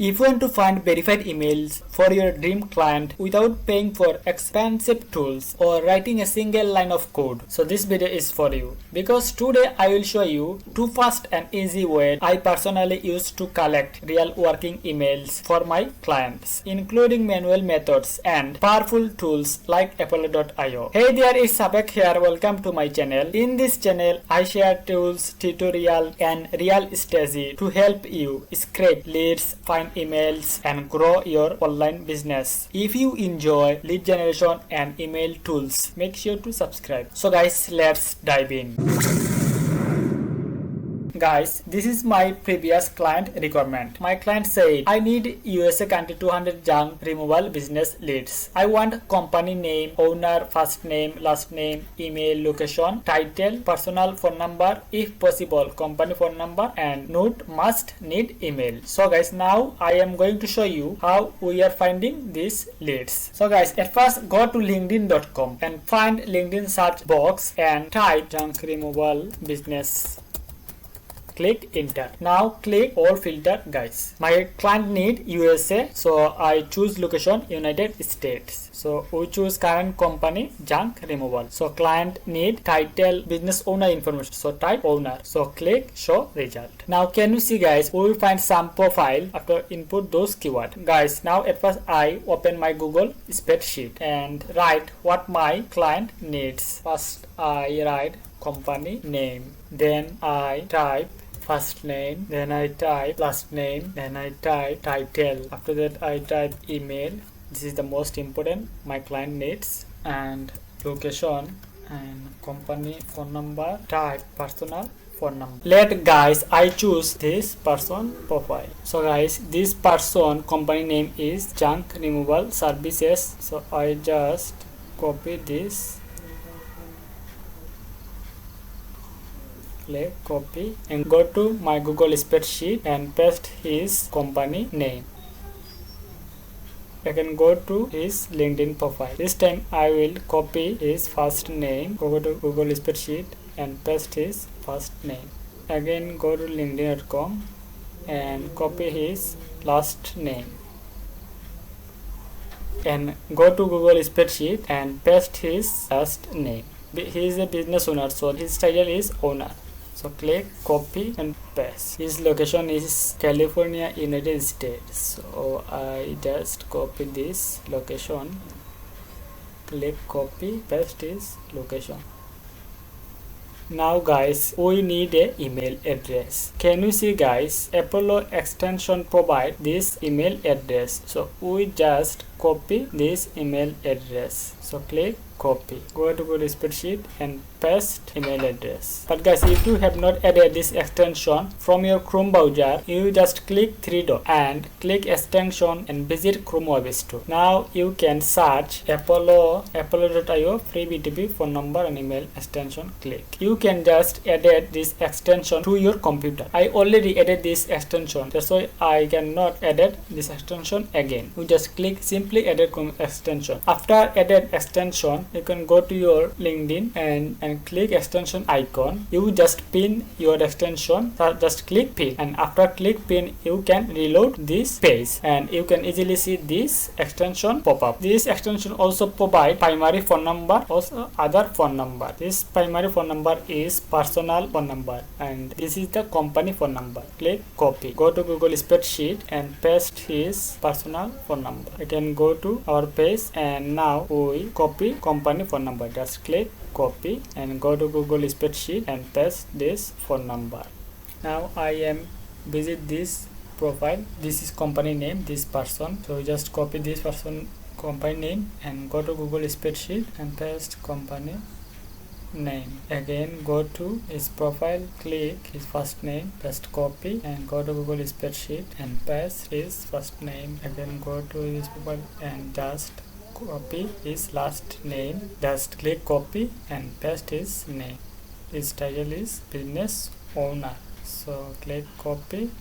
If you want to find verified emails for your dream client without paying for expensive tools or writing a single line of code, so this video is for you. Because today I will show you two fast and easy ways I personally use to collect real working emails for my clients, including manual methods and powerful tools like Apollo.io. Hey there, it's Sabek here. Welcome to my channel. In this channel, I share tools, tutorial and real strategy to help you scrape leads, find emails and grow your online business. If you enjoy lead generation and email tools, make sure to subscribe. So guys, let's dive in. Guys, this is my previous client requirement. My client said, I need USA country 200 junk removal business leads. I want company name, owner, first name, last name, email, location, title, personal phone number, if possible, company phone number, and note must need email. So guys, now I am going to show you how we are finding these leads. So guys, at first go to linkedin.com and find LinkedIn search box and type junk removal business. Click enter. Now click all filter guys. My client need USA, so I choose location United States. So we choose current company junk removal. So client need title business owner information. So type owner. So click show result. Now can you see guys, we will find some profile after input those keyword. Guys, now at first I open my Google spreadsheet and write what my client needs. First I write company name, then I type first name, then I type last name, then I type title. After that I type email. This is the most important my client needs, and location and company phone number, type personal phone number. Let guys I choose this person profile. So guys, this person company name is junk removal services. So I just copy this, click copy and go to my Google spreadsheet and paste his company name. I can go to his LinkedIn profile. This time I will copy his first name, go to Google spreadsheet and paste his first name. Again go to linkedin.com and copy his last name and go to Google spreadsheet and paste his last name. He is a business owner, so his title is owner. So click copy and paste. His location is California, United States. So I just copy this location, click copy, paste his location. Now guys, we need a email address. Can you see guys, Apollo extension provide this email address. So we just copy this email address. So click copy, go to Google spreadsheet and paste email address. But guys, if you have not added this extension from your Chrome browser, you just click three dot and click extension and visit Chrome Web Store. Now you can search Apollo.io free B2B phone number and email extension. Click. You can just edit this extension to your computer. I already added this extension, that's why I cannot edit this extension again. You just click simply edit extension. After edit extension, you can go to your LinkedIn and click extension icon. You just pin your extension, just click pin, and after click pin you can reload this page and you can easily see this extension pop up. This extension also provide primary phone number, also other phone number. This primary phone number is personal phone number and this is the company phone number. Click copy, go to Google spreadsheet and paste his personal phone number. You can go to our page and now we copy company phone number. Just click copy and go to Google spreadsheet and paste this phone number. Now I am visit this profile. This is company name, this person. So just copy this person company name and go to Google spreadsheet and paste company name. Again go to his profile, click his first name, paste copy and go to Google spreadsheet and paste his first name. Again go to his profile and just copy his last name. Just click copy and paste his name. His title is business owner. So click copy,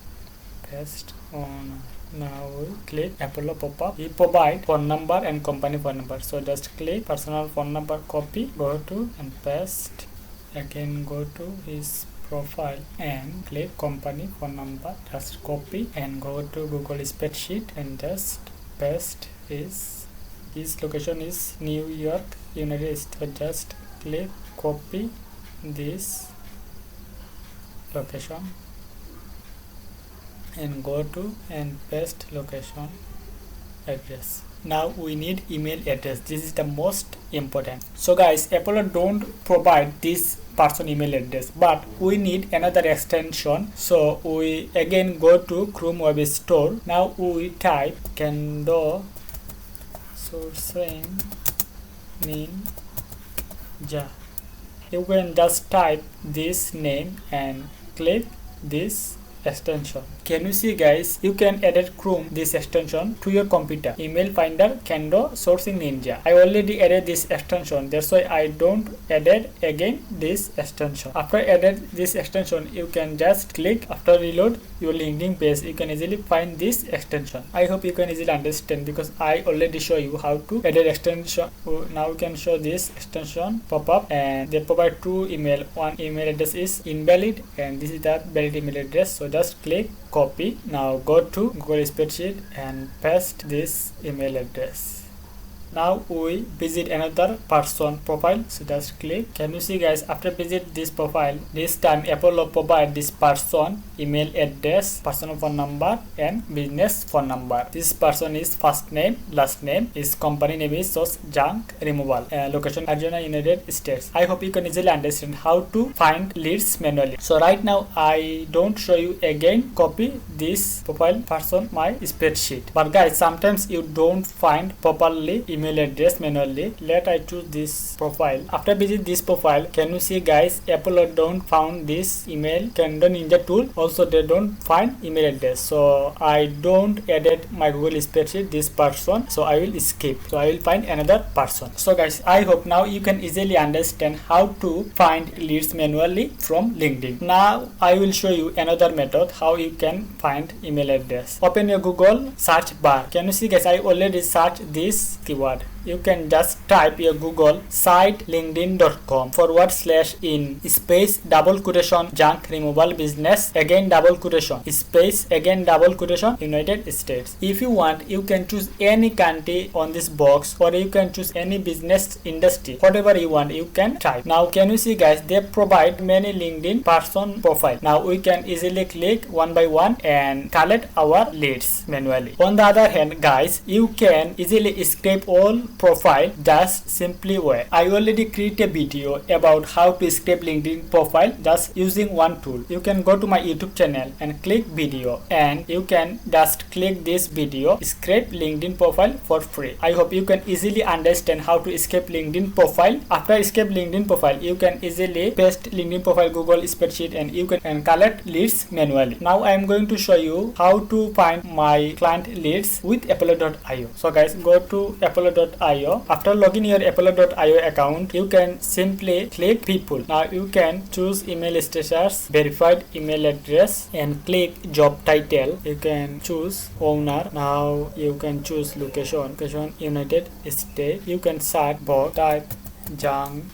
paste owner. Now we click Apollo pop-up. He provide phone number and company phone number. So just click personal phone number, copy, go to and paste. Again go to his profile and click company phone number. Just copy and go to Google spreadsheet and just paste his location is New York, United States. So just click copy this location and go to and paste location address. Now we need email address. This is the most important. So guys, Apollo don't provide this person email address, but we need another extension. So we again go to Chrome Web Store. Now we type Kendo sourcing ninja. You can just type this name and click this extension. Can you see guys, you can edit Chrome this extension to your computer. Email finder Kendo sourcing ninja. I already added this extension, that's why I don't edit again this extension. After edit this extension, you can just click after reload your LinkedIn page. You can easily find this extension. I hope you can easily understand because I already show you how to edit extension. Now you can show this extension pop up and they provide two email. One email address is invalid and this is the valid email address. So just click copy. Now go to Google spreadsheet and paste this email address. Now we visit another person profile. So just click. Can you see guys, after visit this profile, this time Apollo provide this person email address, personal phone number and business phone number. This person is first name, last name, his company name is SOS Junk Removal, location Arizona, United States. I hope you can easily understand how to find leads manually. So right now I don't show you again copy this profile person my spreadsheet, but guys sometimes you don't find properly email address manually. Let I choose this profile. After visit this profile, can you see guys, Apollo don't found this email Kendo Ninja tool. Also they don't find email address. So I don't edit my Google spreadsheet this person. So I will skip. So I will find another person. So guys, I hope now you can easily understand how to find leads manually from LinkedIn. Now I will show you another method how you can find email address. Open your Google search bar. Can you see guys, I already searched this keyword. You can just type your Google site linkedin.com/in space double quotation junk removal business again double quotation space again double quotation United States. If you want, you can choose any country on this box or you can choose any business industry, whatever you want you can type. Now can you see guys, they provide many LinkedIn person profile. Now we can easily click one by one and collect our leads manually. On the other hand guys, you can easily scrape all profile just simply way. I already created a video about how to scrape LinkedIn profile just using one tool. You can go to my YouTube channel and click video and you can just click this video, scrape LinkedIn profile for free. I hope you can easily understand how to scrape LinkedIn profile. After escape LinkedIn profile, you can easily paste LinkedIn profile Google spreadsheet and you can collect leads manually. Now I am going to show you how to find my client leads with Apollo.io. So guys, go to Apollo.io. After login your Apollo.io account, you can simply click people. Now you can choose email status, verified email address and click job title. You can choose owner. Now you can choose location United States. You can search box, type junk.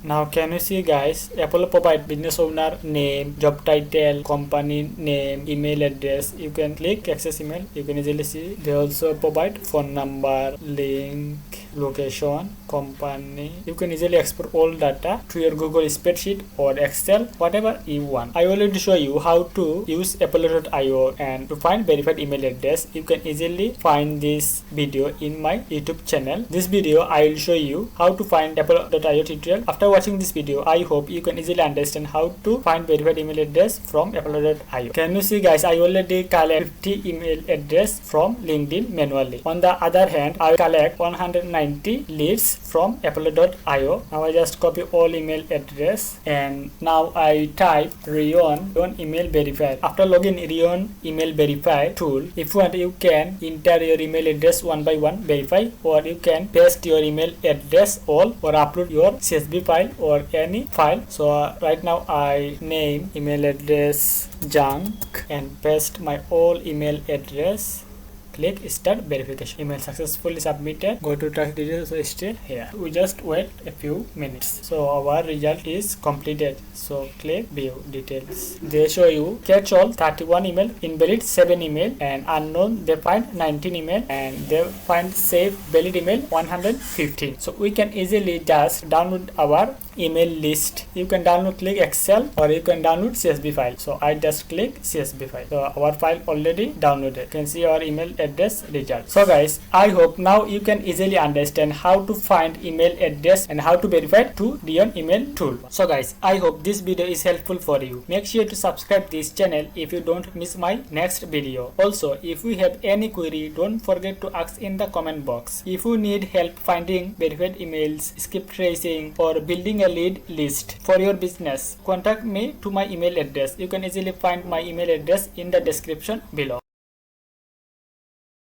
Now can you see guys, Apollo provide business owner name, job title, company name, email address. You can click access email. You can easily see they also provide phone number, link, location, company. You can easily export all data to your Google spreadsheet or Excel, whatever you want. I already show you how to use Apollo.io and to find verified email address. You can easily find this video in my YouTube channel. This video I will show you how to find Apollo.io tutorial. After watching this video, I hope you can easily understand how to find verified email address from Apollo.io. Can you see guys, I already collect 50 email address from LinkedIn manually. On the other hand, I will collect 190 leads from Apollo.io. Now I just copy all email address and now I type Rion email verify. After login Rion email verify tool, if you want you can enter your email address one by one verify, or you can paste your email address all or upload your CSV file or any file. So right now I name email address junk and paste my all email address, click start verification. Email successfully submitted. Go to task details, so stay here. We just wait a few minutes. So our result is completed. So click view details. They show you catch all 31 email, invalid 7 email, and unknown they find 19 email, and they find safe valid email 115. So we can easily just download our email list. You can download, click Excel, or you can download CSV file. So I just click CSV file. So our file already downloaded. You can see our email address result. So guys, I hope now you can easily understand how to find email address and how to verify to Dion email tool. So guys, I hope this video is helpful for you. Make sure to subscribe this channel if you don't miss my next video. Also, if you have any query, don't forget to ask in the comment box. If you need help finding verified emails, skip tracing, or building a lead list for your business, contact me to my email address. You can easily find my email address in the description below.